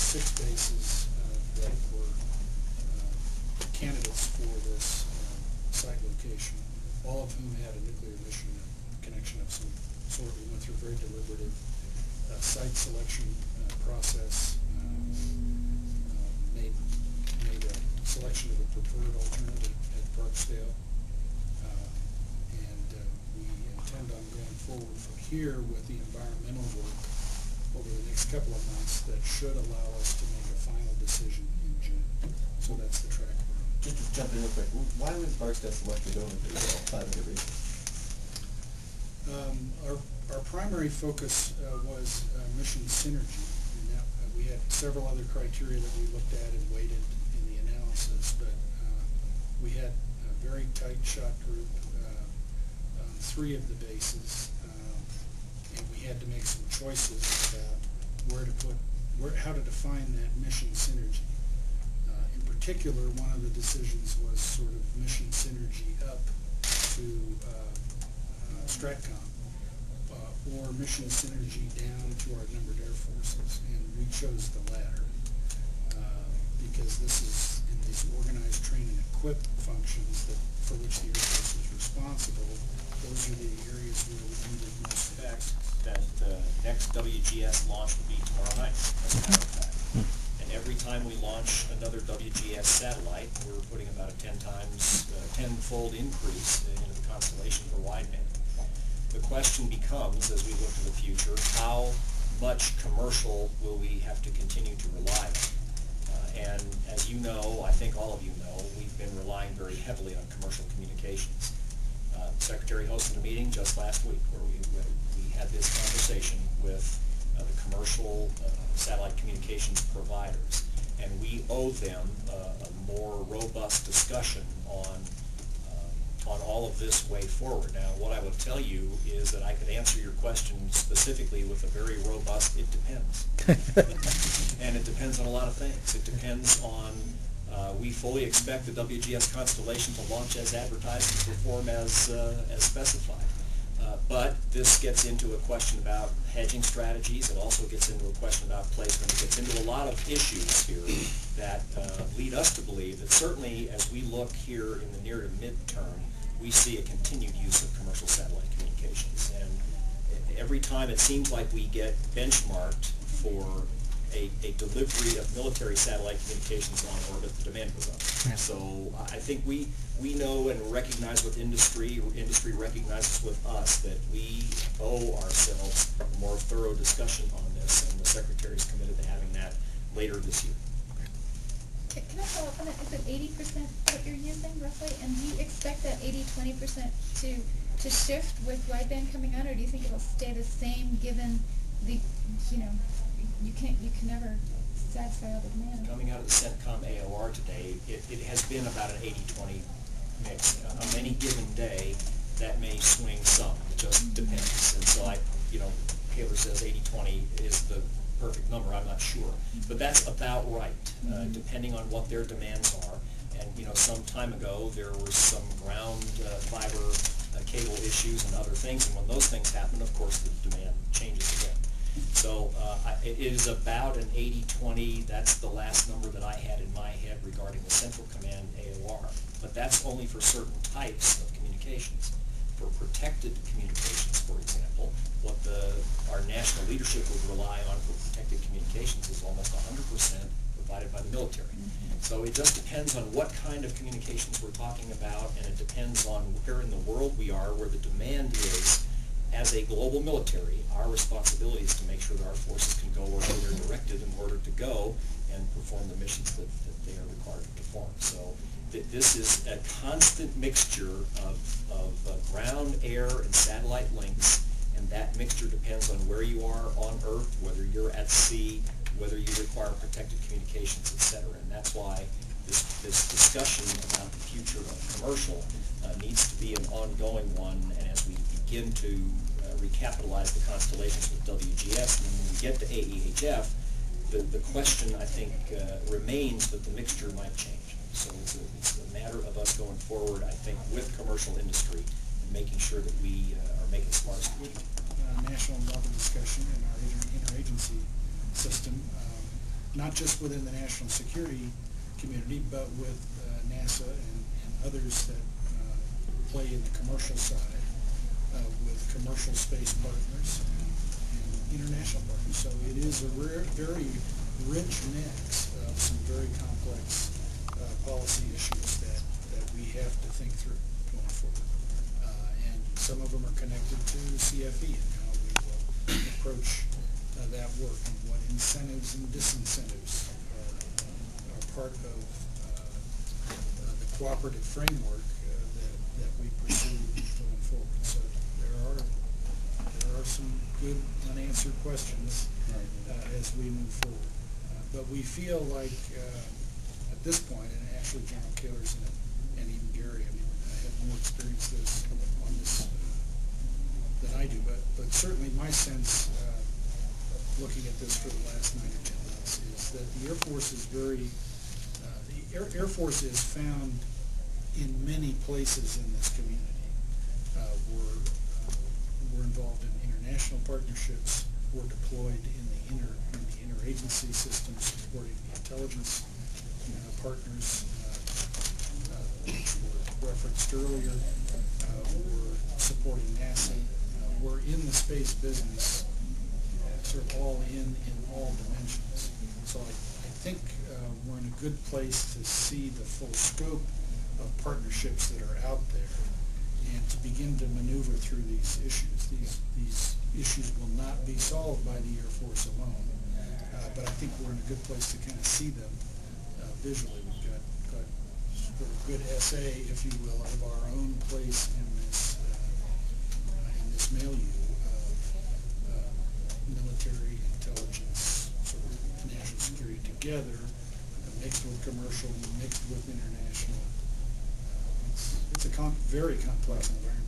6 bases that were candidates for this site location, all of whom had a nuclear mission connection of some sort. We went through a very deliberative site selection process, made a selection of a preferred alternative at Barksdale, and we intend on going forward from here with the environmental work over the next couple of months that should allow us to make a final decision in June. So that's the track we're on. Just to jump in real quick, why was Barksdale selected over the other reasons? Our primary focus was mission synergy. And that, we had several other criteria that we looked at and weighted in the analysis, but we had a very tight shot group on 3 of the bases, and we had to make some choices about how to define that mission synergy. In particular, one of the decisions was sort of mission synergy up to STRATCOM, or mission synergy down to our numbered air forces, and we chose the latter because this is in these organized, train, and equip functions for which the Air Force is responsible. Those are the areas where we needed most fact that the next WGS launch will be tomorrow night, as a matter of fact. And every time we launch another WGS satellite, we're putting about a 10-fold increase into the constellation for wideband. The question becomes, as we look to the future, how much commercial will we have to continue to rely on? And as you know, I think all of you know, we've been relying very heavily on commercial communications. The Secretary hosted a meeting just last week where we had this conversation with the commercial satellite communications providers, and we owe them a more robust discussion on all of this way forward. Now, what I will tell you is that I could answer your question specifically with a very robust, it depends. And it depends on a lot of things. It depends on, we fully expect the WGS constellation to launch as advertised and perform as specified. But this gets into a question about hedging strategies. It also gets into a question about placement. It gets into a lot of issues here that lead us to believe that certainly as we look here in the near to midterm, we see a continued use of commercial satellite communications. And every time it seems like we get benchmarked for a delivery of military satellite communications on orbit, the demand goes up. Yeah. So I think we know and recognize with industry recognizes with us that we owe ourselves a more thorough discussion on this, and the Secretary is committed to having that later this year. Can I follow up on that? Is it 80% what you're using roughly? And do you expect that 80-20% to shift with wideband coming on, or do you think it'll stay the same given the, you can never satisfy all the demand? Coming out of the CENTCOM AOR today, it has been about an 80-20 mix. On any given day, that may swing some. It just depends. And so Kehler says 80-20 is the perfect number. I'm not sure. But that's about right, depending on what their demands are. And, some time ago, there were some ground fiber cable issues and other things. And when those things happen, of course, the demand changes again. So it is about an 80-20. That's the last number that I had in my head regarding the Central Command AOR. But that's only for certain types of communications. For protected communications, for example, what our national leadership would rely on for protected communications is almost 100% provided by the military. So it just depends on what kind of communications we're talking about, and it depends on where in the world we are, where the demand is. As a global military, our responsibility is to make sure that our forces can go wherever they're directed in order to go and perform the missions that they are required to perform. So this is a constant mixture of ground, air, and satellite links, and that mixture depends on where you are on Earth, whether you're at sea, whether you require protected communications, etc. And that's why this discussion about the future of commercial needs to be an ongoing one, and as we begin to recapitalize the constellations with WGS, and then when we get to AEHF, the question, I think, remains that the mixture might change. So it's a matter of us going forward, I think, with commercial industry and making sure that we are making smart strategic. National level discussion in our interagency system, not just within the national security community, but with NASA and others that play in the commercial side, with commercial space partners and international partners. So it is a very rich mix of some very complex policy issues that we have to think through going forward. And some of them are connected to CFE and how we will approach that work and what incentives and disincentives are part of the cooperative framework that we pursue going forward. So there are some good unanswered questions as we move forward. But we feel like at this point, and actually General Kehler's and even Gary, I mean, I have more experience on this than I do, but certainly my sense, looking at this for the last 9 or 10 months, is that the Air Force is very, the Air Force is found in many places in this community. We're involved in international partnerships. We're deployed in the interagency system supporting the intelligence partners, which were referenced earlier. We're supporting NASA. We're in the space business, sort of all in all dimensions. So I think we're in a good place to see the full scope of partnerships that are out there and to begin to maneuver through these issues. These issues will not be solved by the Air Force alone, but I think we're in a good place to kind of see them visually. We've got sort of a good essay, if you will, of our own place in this milieu of military, intelligence, sort of national security together, mixed with commercial, mixed with international. It's a very complex environment.